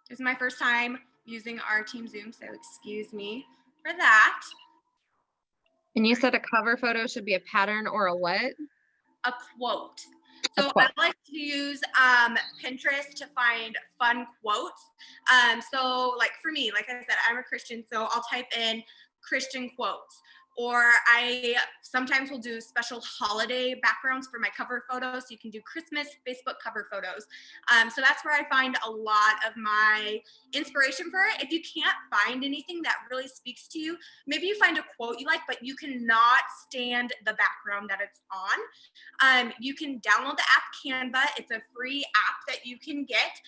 This is my first time using our team Zoom, so excuse me for that. And you said a cover photo should be a pattern or a what? A quote. A So I quote. like to use Pinterest to find fun quotes. So like for me, like I said, I'm a Christian, so I'll type in Christian quotes. Or I sometimes will do special holiday backgrounds for my cover photos. So you can do Christmas Facebook cover photos. So that's where I find a lot of my inspiration for it. If you can't find anything that really speaks to you, maybe you find a quote you like, but you cannot stand the background that it's on. You can download the app Canva. It's a free app that you can get,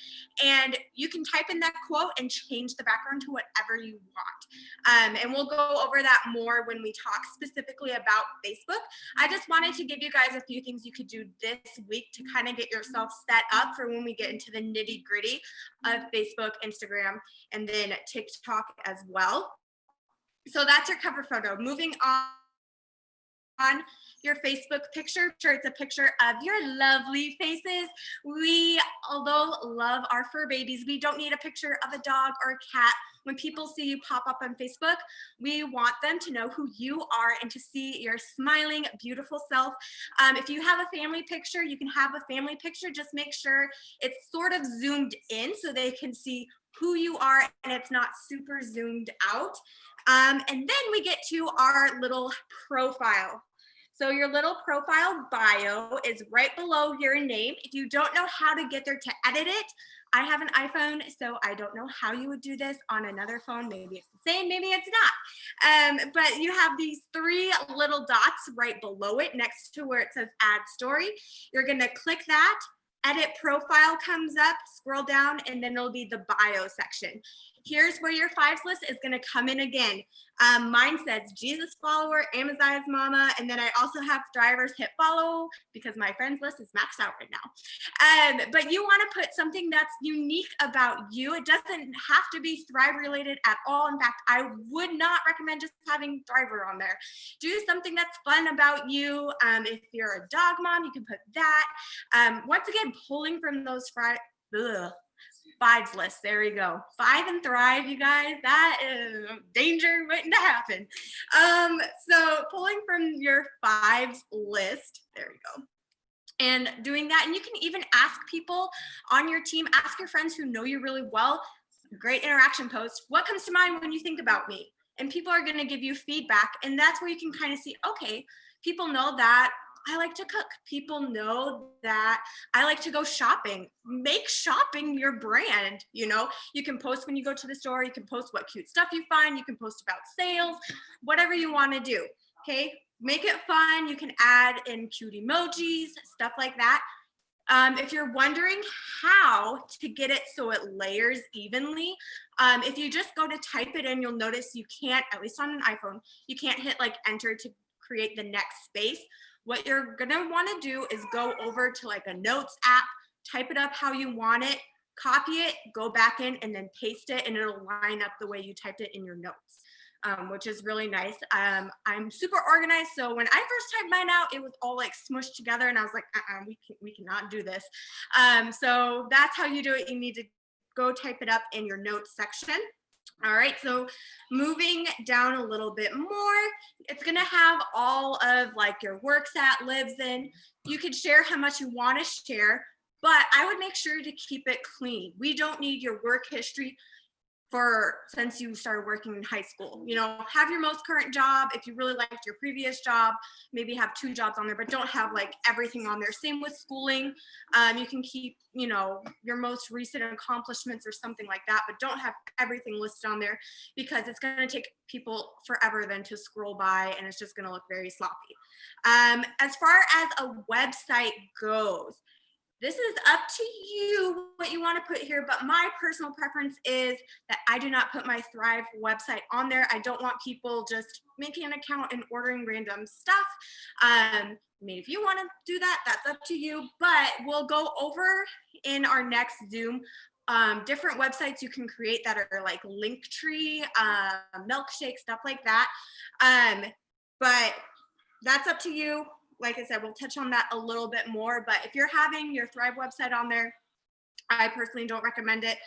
and you can type in that quote and change the background to whatever you want. And we'll go over that more when we talk specifically about Facebook. I just wanted to give you guys a few things you could do this week to kind of get yourself set up for when we get into the nitty gritty of Facebook, Instagram, and then TikTok as well. So that's your cover photo. Moving on your Facebook picture. Sure, it's a picture of your lovely faces. We, although love our fur babies, we don't need a picture of a dog or a cat. When people see you pop up on Facebook, we want them to know who you are and to see your smiling, beautiful self. If you have a family picture, you can have a family picture. Just make sure it's sort of zoomed in so they can see who you are and it's not super zoomed out. And then we get to our little profile. So your little profile bio is right below your name. If you don't know how to get there to edit it, I have an iPhone, so I don't know how you would do this on another phone. Maybe it's the same, maybe it's not. But you have these three little dots right below it next to where it says add story. You're gonna click that, edit profile comes up, scroll down, and then it'll be the bio section. Here's where your fives list is going to come in again. Mine says Jesus follower, Amaziah's mama, and then I also have Thrivers hit follow because my friends list is maxed out right now. But you want to put something that's unique about you. It doesn't have to be Thrive related at all. In fact, I would not recommend just having Thriver on there. Do something that's fun about you. If you're a dog mom, you can put that. Once again, pulling from those fives list. There we go. 5 and Thrive, you guys. That is danger waiting to happen. So pulling from your fives list. There we go. And doing that, and you can even ask people on your team, ask your friends who know you really well. Great interaction post. What comes to mind when you think about me? And people are going to give you feedback, and that's where you can kind of see, okay, people know that I like to cook. People know that I like to go shopping. Make shopping your brand. You know, you can post when you go to the store. You can post what cute stuff you find. You can post about sales, whatever you want to do. Okay. Make it fun. You can add in cute emojis, stuff like that. If you're wondering how to get it so it layers evenly, if you just go to type it in, you'll notice you can't, at least on an iPhone, you can't hit like enter to create the next space. What you're gonna wanna do is go over to like a notes app, type it up how you want it, copy it, go back in and then paste it, and it'll line up the way you typed it in your notes. Which is really nice. I'm super organized, so when I first typed mine out, it was all like smushed together, and I was like, we cannot do this. So that's how you do it. You need to go type it up in your notes section. All right, so moving down a little bit more, it's gonna have all of like your works at, lives in. You can share how much you wanna share, but I would make sure to keep it clean. We don't need your work history since you started working in high school. You know, have your most current job. If you really liked your previous job, maybe have 2 jobs on there, but don't have like everything on there. Same with schooling. You can keep, you know, your most recent accomplishments or something like that, but don't have everything listed on there because it's going to take people forever then to scroll by, and it's just going to look very sloppy. As far as a website goes, this is up to you what you want to put here, but my personal preference is that I do not put my Thrive website on there. I don't want people just making an account and ordering random stuff. I mean, if you want to do that, that's up to you, but we'll go over in our next Zoom different websites you can create that are like Linktree, Milkshake, stuff like that. But that's up to you. Like I said, we'll touch on that a little bit more, but if you're having your Thrive website on there, I personally don't recommend it.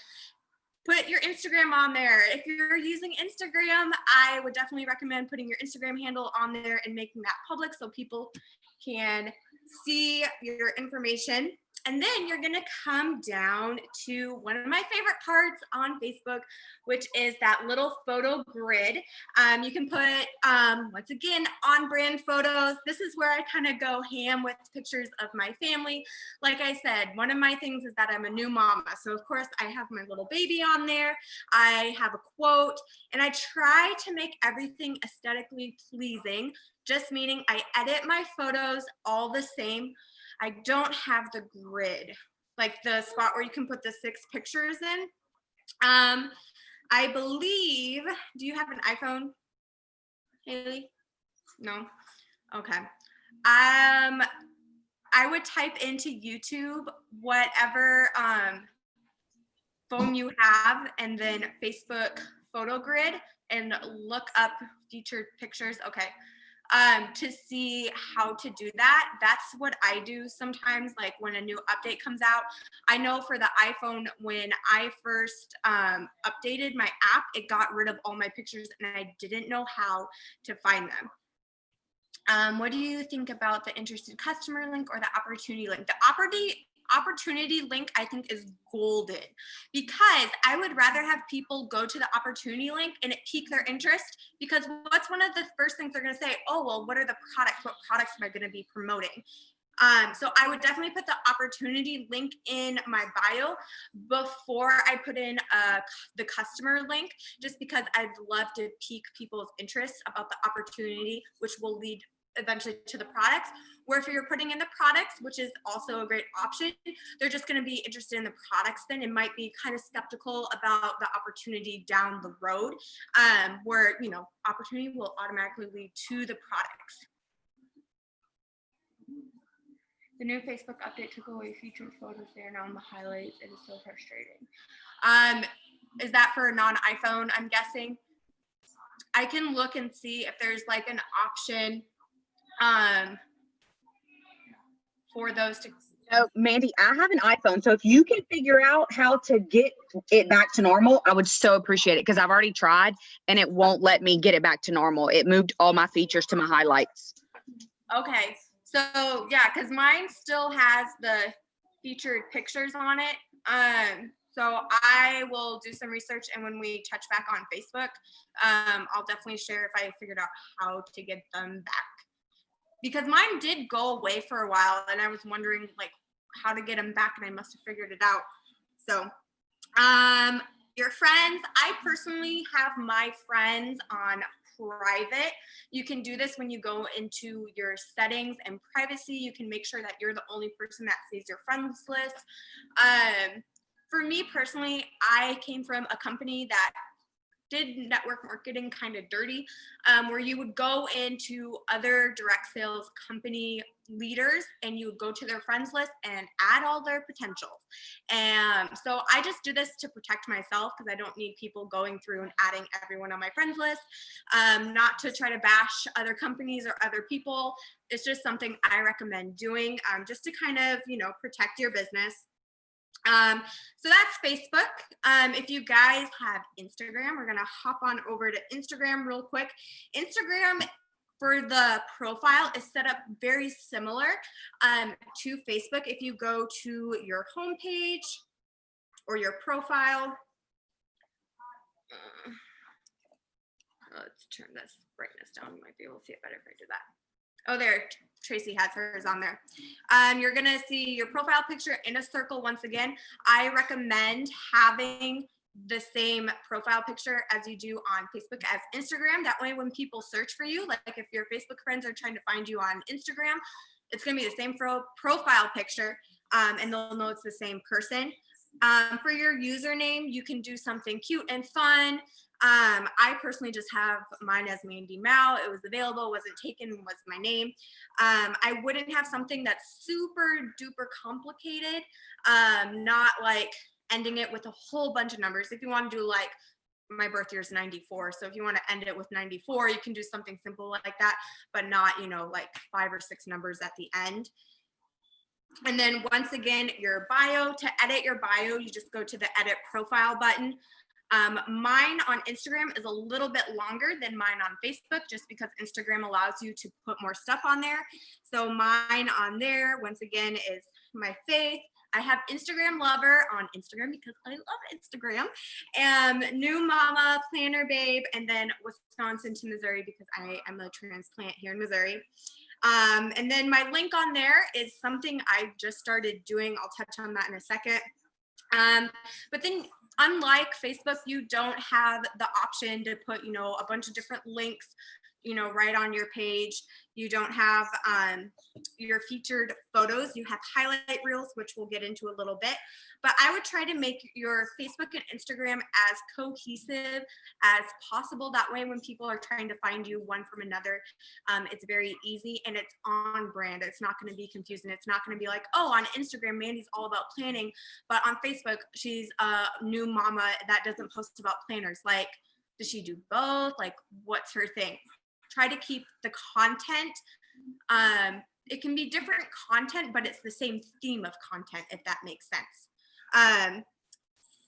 Put your Instagram on there. If you're using Instagram, I would definitely recommend putting your Instagram handle on there and making that public so people can see your information. And then you're gonna come down to one of my favorite parts on Facebook, which is that little photo grid. You can put, once again, on-brand photos. This is where I kind of go ham with pictures of my family. Like I said, one of my things is that I'm a new mama. So of course I have my little baby on there. I have a quote, and I try to make everything aesthetically pleasing, just meaning I edit my photos all the same. I don't have the grid, like the spot where you can put the 6 pictures in. I believe, do you have an iPhone, Haley? No? Okay. I would type into YouTube whatever phone you have, and then Facebook photo grid, and look up featured pictures. Okay. To see how to do that. That's what I do sometimes, like when a new update comes out. I know for the iPhone, when I first updated my app, it got rid of all my pictures and I didn't know how to find them. What do you think about the interested customer link or the opportunity link? The opportunity link, I think, is golden, because I would rather have people go to the opportunity link and it pique their interest, because what's one of the first things they're going to say? Oh, well, what are the products? What products am I going to be promoting? So I would definitely put the opportunity link in my bio before I put in the customer link, just because I'd love to pique people's interest about the opportunity, which will lead eventually to the products. Where if you're putting in the products, which is also a great option, they're just going to be interested in the products then, and might be kind of skeptical about the opportunity down the road, where, you know, opportunity will automatically lead to the products. The new Facebook update took away featured photos. They are now in the highlights. It is so frustrating. Is that for a non-iPhone, I'm guessing? I can look and see if there's like an option for those to. No, Mandy, I have an iPhone, so if you can figure out how to get it back to normal, I would so appreciate it, because I've already tried and it won't let me get it back to normal. It moved all my features to my highlights. Okay, so yeah, because mine still has the featured pictures on it. So I will do some research, and when we touch back on Facebook, I'll definitely share if I figured out how to get them back. Because mine did go away for a while, and I was wondering like how to get them back, and I must have figured it out. So, your friends, I personally have my friends on private. You can do this when you go into your settings and privacy. You can make sure that you're the only person that sees your friends list. For me personally, I came from a company that did network marketing kind of dirty, where you would go into other direct sales company leaders and you would go to their friends list and add all their potentials. And so I just do this to protect myself, because I don't need people going through and adding everyone on my friends list, not to try to bash other companies or other people. It's just something I recommend doing, just to kind of, you know, protect your business. So that's Facebook. If you guys have Instagram, we're gonna hop on over to Instagram real quick. Instagram for the profile is set up very similar to Facebook. If you go to your homepage or your profile, let's turn this brightness down. You might be able to see it better if I do that. Oh, there, Tracy has hers on there. You're gonna see your profile picture in a circle once again. I recommend having the same profile picture as you do on Facebook as Instagram. That way when people search for you, like if your Facebook friends are trying to find you on Instagram, it's gonna be the same profile picture, and they'll know it's the same person. For your username, you can do something cute and fun. I personally just have mine as Mandy Mao. It was available, wasn't taken, was my name. I wouldn't have something that's super duper complicated, not like ending it with a whole bunch of numbers. If you want to do like, my birth year is 94, so if you want to end it with 94, you can do something simple like that, but not, you know, like 5 or 6 numbers at the end. And then once again, your bio, to edit your bio, you just go to the edit profile button. Mine on Instagram is a little bit longer than mine on Facebook, just because Instagram allows you to put more stuff on there. So mine on there, once again, is my faith. I have Instagram lover on Instagram because I love Instagram. New mama, planner babe, and then Wisconsin to Missouri because I am a transplant here in Missouri. And then my link on there is something I just started doing. I'll touch on that in a second. But then unlike Facebook, you don't have the option to put, a bunch of different links, right on your page. You don't have your featured photos. You have highlight reels, which we'll get into a little bit. But I would try to make your Facebook and Instagram as cohesive as possible. That way, when people are trying to find you one from another, it's very easy and it's on brand. It's not going to be confusing. It's not going to be like, oh, on Instagram, Mandy's all about planning, but on Facebook, she's a new mama that doesn't post about planners. Like, does she do both? Like, what's her thing? Try to keep the content. It can be different content, but it's the same theme of content, if that makes sense.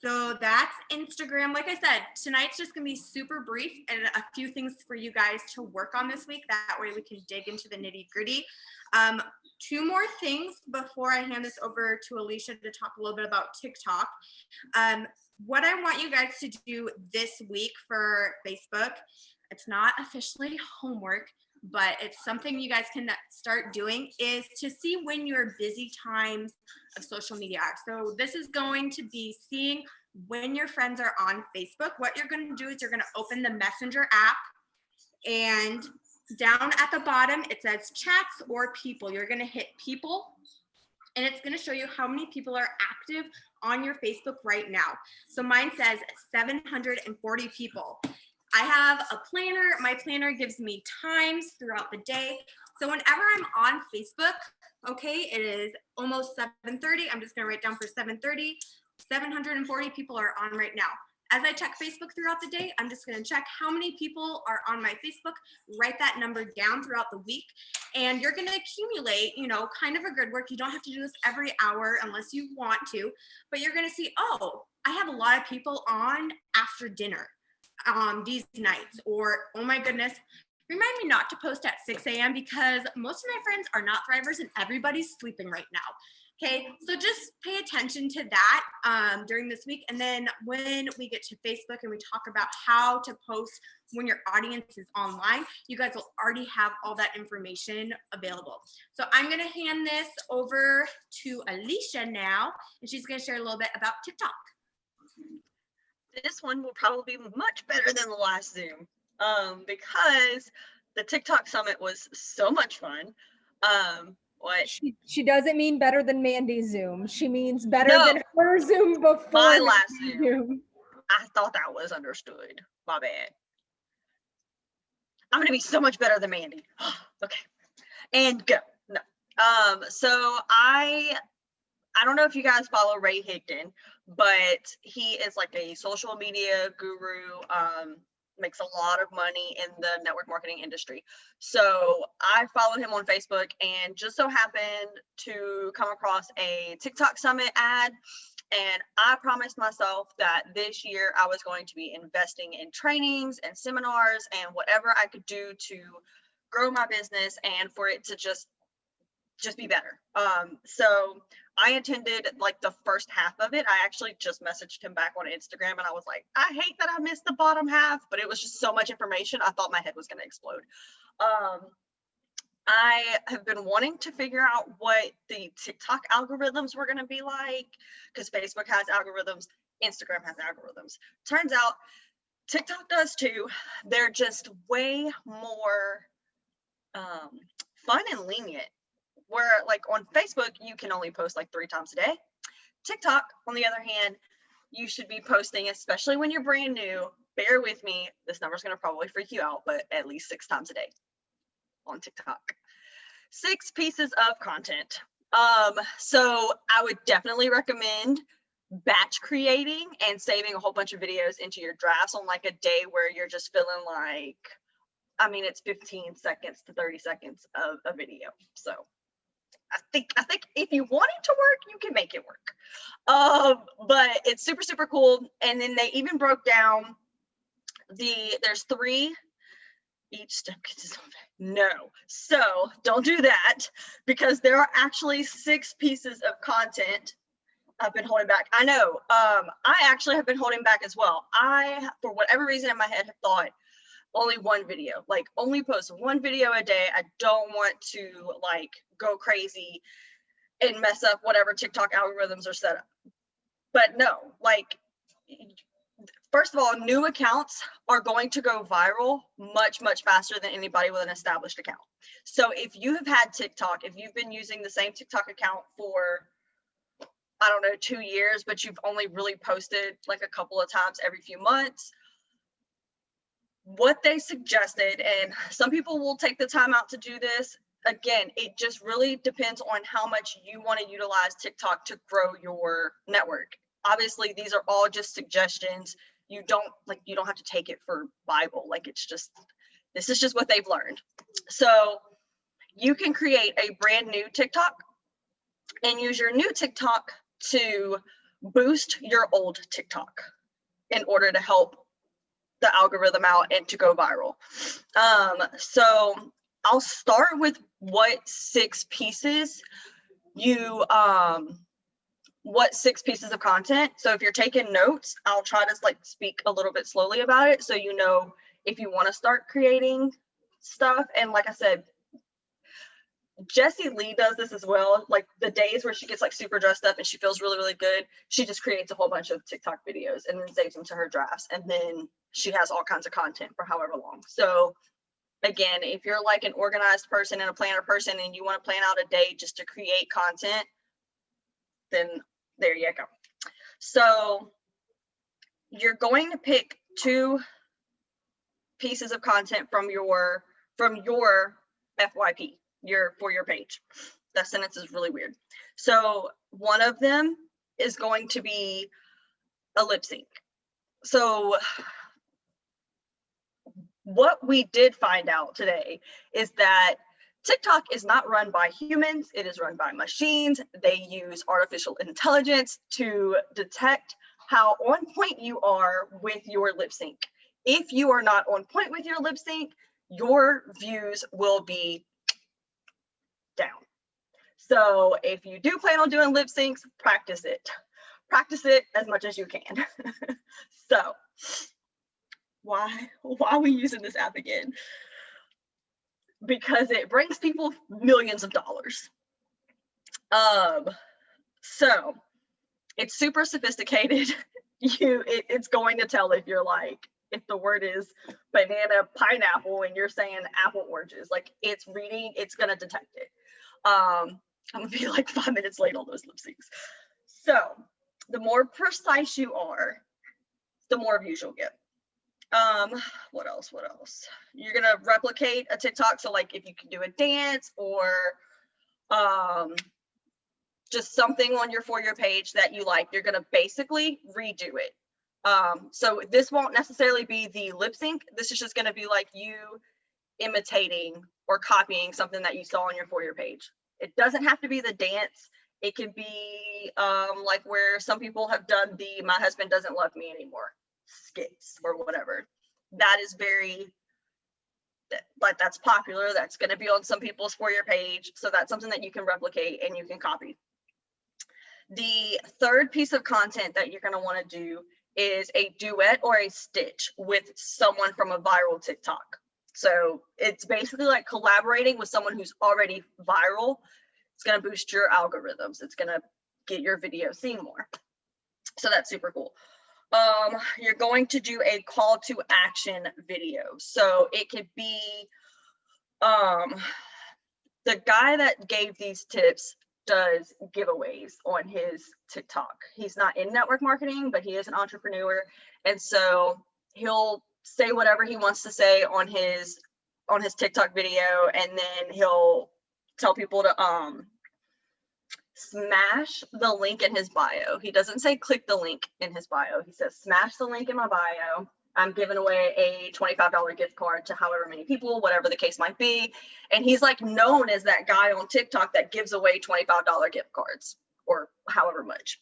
So that's Instagram. Like I said, tonight's just gonna be super brief and a few things for you guys to work on this week. That way we can dig into the nitty gritty. Two more things before I hand this over to Alicia to talk a little bit about TikTok. What I want you guys to do this week for Facebook, it's not officially homework, but it's something you guys can start doing, is to see when your busy times of social media are. So this is going to be seeing when your friends are on Facebook. What you're going to do is you're going to open the Messenger app, and down at the bottom, it says chats or people. You're going to hit people, and it's going to show you how many people are active on your Facebook right now. So mine says 740 people. I have a planner. My planner gives me times throughout the day. So whenever I'm on Facebook, okay, it is almost 7:30. I'm just gonna write down for 7:30. 740 people are on right now. As I check Facebook throughout the day, I'm just gonna check how many people are on my Facebook, write that number down throughout the week, and you're gonna accumulate, kind of a grid work. You don't have to do this every hour unless you want to, but you're gonna see, oh, I have a lot of people on after dinner. These nights, or oh my goodness, remind me not to post at 6 a.m. because most of my friends are not thrivers and everybody's sleeping right now. Okay, so just pay attention to that during this week. And then when we get to Facebook and we talk about how to post when your audience is online, you guys will already have all that information available. So I'm gonna hand this over to Alicia now, and she's gonna share a little bit about TikTok. This one will probably be much better than the last Zoom because the TikTok summit was so much fun. What? She doesn't mean better than Mandy's Zoom. She means better than her Zoom before my last Zoom. I thought that was understood. My bad. I'm gonna be so much better than Mandy. Okay, and go. No. So I don't know if you guys follow Ray Higdon, but he is like a social media guru, makes a lot of money in the network marketing industry. So I followed him on Facebook and just so happened to come across a TikTok summit ad. And I promised myself that this year I was going to be investing in trainings and seminars and whatever I could do to grow my business and for it to just be better. So I attended like the first half of it. I actually just messaged him back on Instagram and I was like, I hate that I missed the bottom half, but it was just so much information. I thought my head was going to explode. I have been wanting to figure out what the TikTok algorithms were going to be like, because Facebook has algorithms, Instagram has algorithms. Turns out TikTok does too. They're just way more fun and lenient. Where like on Facebook, you can only post like 3 times a day. TikTok, on the other hand, you should be posting, especially when you're brand new. Bear with me. This number is going to probably freak you out, but at least 6 times a day on TikTok. 6 pieces of content. So I would definitely recommend batch creating and saving a whole bunch of videos into your drafts on like a day where you're just feeling like, I mean, it's 15 seconds to 30 seconds of a video. So I think if you want it to work, you can make it work. But it's super, super cool. And then they even broke down there's 3 each step gets its own. No, so don't do that, because there are actually 6 pieces of content I've been holding back. I know, I actually have been holding back as well. I, for whatever reason in my head, have thought only one video, like only post 1 video a day. I don't want to like go crazy and mess up whatever TikTok algorithms are set up. But no, like, first of all, new accounts are going to go viral much, much faster than anybody with an established account. So if you have had TikTok, if you've been using the same TikTok account for, I don't know, 2 years, but you've only really posted like a couple of times every few months, what they suggested, and some people will take the time out to do this. Again, it just really depends on how much you want to utilize TikTok to grow your network. Obviously, these are all just suggestions. You don't have to take it for Bible. Like, it's just, this is just what they've learned. So you can create a brand new TikTok and use your new TikTok to boost your old TikTok in order to help the algorithm out and to go viral. So I'll start with what 6 pieces of content. So if you're taking notes, I'll try to like speak a little bit slowly about it, so you know if you want to start creating stuff. And like I said, Jessie Lee does this as well. Like the days where she gets like super dressed up and she feels really, really good, she just creates a whole bunch of TikTok videos and then saves them to her drafts. And then she has all kinds of content for however long. So again, if you're like an organized person and a planner person and you want to plan out a day just to create content, then there you go. So you're going to pick 2 pieces of content from your FYP, for your page. That sentence is really weird. So one of them is going to be a lip sync. So what we did find out today is that TikTok is not run by humans, it is run by machines. They use artificial intelligence to detect how on point you are with your lip sync. If you are not on point with your lip sync, your views will be down. So if you do plan on doing lip syncs, practice it. Practice it as much as you can. So why are we using this app again? Because it brings people millions of dollars. So it's super sophisticated. It's going to tell if you're like, if the word is banana pineapple and you're saying apple oranges, like it's reading, it's gonna detect it. I'm gonna be like 5 minutes late on those lip syncs. So the more precise you are, the more views you'll get. What else? You're gonna replicate a TikTok. So like if you can do a dance or just something on your For You page that you like, you're gonna basically redo it. So this won't necessarily be the lip sync. This is just gonna be like you imitating or copying something that you saw on your For You page. It doesn't have to be the dance. It could be like where some people have done the "My husband doesn't love me anymore" skits or whatever. That is that's popular. That's going to be on some people's For You page. So that's something that you can replicate and you can copy. The third piece of content that you're going to want to do is a duet or a stitch with someone from a viral TikTok. So it's basically like collaborating with someone who's already viral. It's going to boost your algorithms. It's going to get your video seen more. So that's super cool. You're going to do a call to action video. So it could be the guy that gave these tips does giveaways on his TikTok. He's not in network marketing, but he is an entrepreneur. And so he'll say whatever he wants to say on his TikTok video, and then he'll tell people to smash the link in his bio. He doesn't say click the link in his bio. He says smash the link in my bio I'm giving away a $25 gift card to however many people, whatever the case might be. And he's like known as that guy on TikTok that gives away $25 gift cards or however much.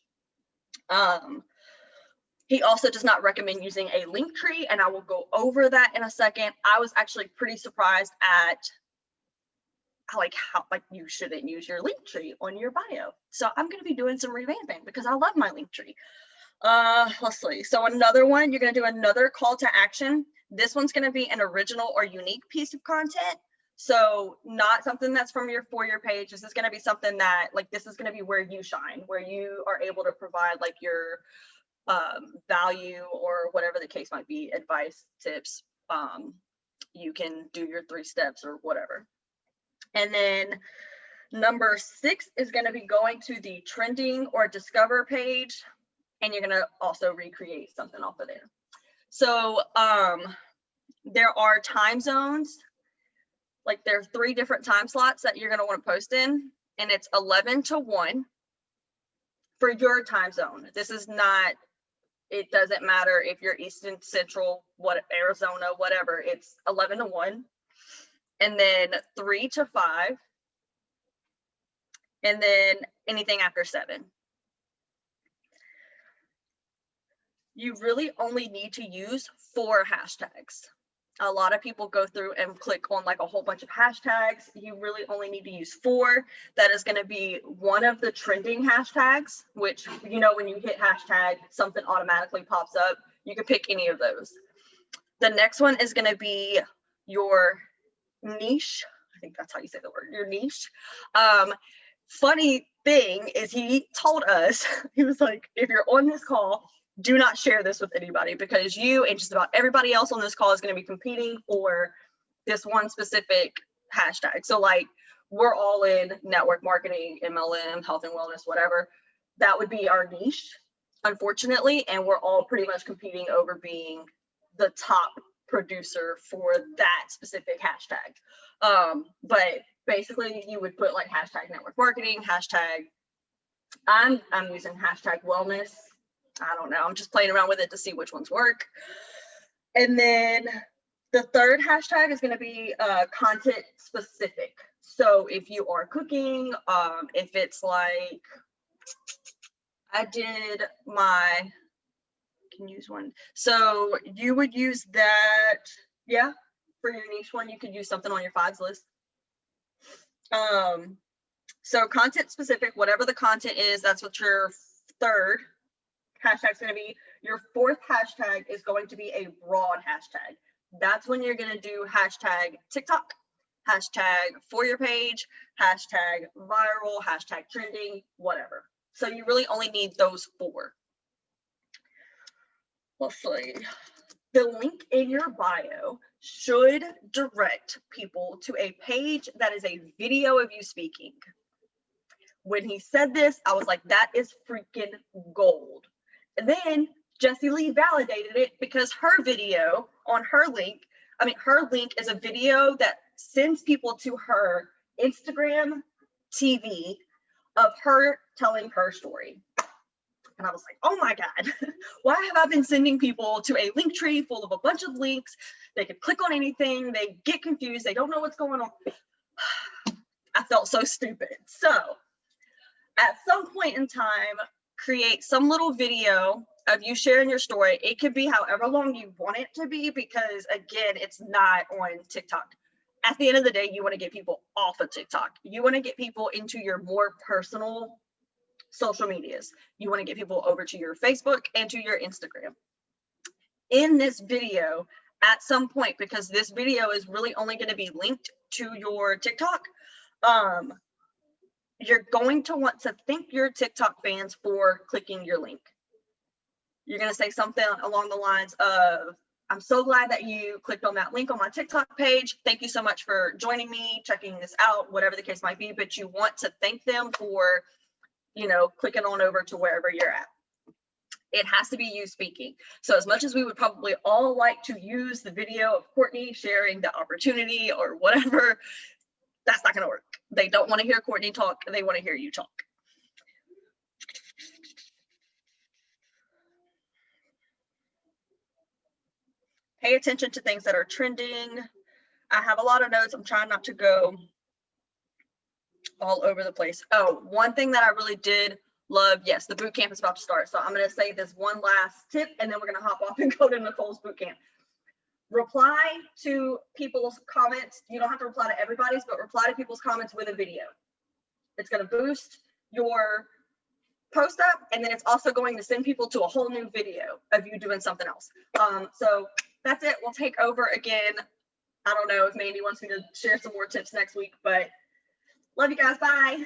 He also does not recommend using a link tree, and I will go over that in a second. I was actually pretty surprised at how you shouldn't use your link tree on your bio. So I'm going to be doing some revamping because I love my link tree. Let's see. So another one, you're going to do another call to action. This one's going to be an original or unique piece of content. So not something that's from your For You page. This is going to be something that this is going to be where you shine, where you are able to provide your value or whatever the case might be, advice, tips. You can do your 3 steps or whatever. And then number 6 is going to be going to the trending or discover page, and you're going to also recreate something off of there. So there are time zones. There are 3 different time slots that you're going to want to post in, and it's 11 to 1 for your time zone. This is not, it doesn't matter if you're Eastern, Central, Arizona, whatever. It's 11 to 1. And then 3 to 5. And then anything after 7. You really only need to use 4 hashtags. A lot of people go through and click on a whole bunch of hashtags. You really only need to use 4. That is going to be one of the trending hashtags, which, when you hit hashtag, something automatically pops up. You can pick any of those. The next one is going to be your niche. I think that's how you say the word, your niche. Funny thing is, he told us, he was like, if you're on this call, do not share this with anybody, because you and just about everybody else on this call is going to be competing for this one specific hashtag. So we're all in network marketing, MLM, health and wellness, whatever. That would be our niche, unfortunately. And we're all pretty much competing over being the top producer for that specific hashtag. But basically you would put hashtag network marketing, hashtag, I'm using hashtag wellness. I don't know. I'm just playing around with it to see which ones work. And then the third hashtag is going to be content specific. So if you are cooking, if it's I did my, can use one. So you would use that. Yeah. For your niche one, you could use something on your fives list. So content specific, whatever the content is, that's what your third hashtag is going to be. Your 4th hashtag is going to be a broad hashtag. That's when you're going to do hashtag TikTok, hashtag For Your page, hashtag viral, hashtag trending, whatever. So you really only need those 4. Let's see. The link in your bio should direct people to a page that is a video of you speaking. When he said this, I was like, that is freaking gold. And then Jessie Lee validated it, because her video on her link, her link is a video that sends people to her Instagram TV of her telling her story. And I was like, oh my God, why have I been sending people to a link tree full of a bunch of links? They could click on anything, they get confused, they don't know what's going on. I felt so stupid. So at some point in time, create some little video of you sharing your story. It could be however long you want it to be, because again, it's not on TikTok. At the end of the day, you want to get people off of TikTok. You want to get people into your more personal social medias. You want to get people over to your Facebook and to your Instagram. In this video, at some point, because this video is really only going to be linked to your TikTok, you're going to want to thank your TikTok fans for clicking your link. You're going to say something along the lines of, I'm so glad that you clicked on that link on my TikTok page. Thank you so much for joining me, checking this out, whatever the case might be. But you want to thank them for, clicking on over to wherever you're at. It has to be you speaking. So as much as we would probably all like to use the video of Courtney sharing the opportunity or whatever, that's not going to work. They don't want to hear Courtney talk. They want to hear you talk. pay attention to things that are trending. I have a lot of notes. I'm trying not to go all over the place. Oh, one thing that I really did love, yes, the boot camp is about to start. So I'm going to say this one last tip, and then we're going to hop off and go to Nicole's boot camp. Reply to people's comments. You don't have to reply to everybody's, but reply to people's comments with a video. It's going to boost your post up, and then it's also going to send people to a whole new video of you doing something else. So that's it. We'll take over again. I don't know if Mandy wants me to share some more tips next week, but love you guys. Bye.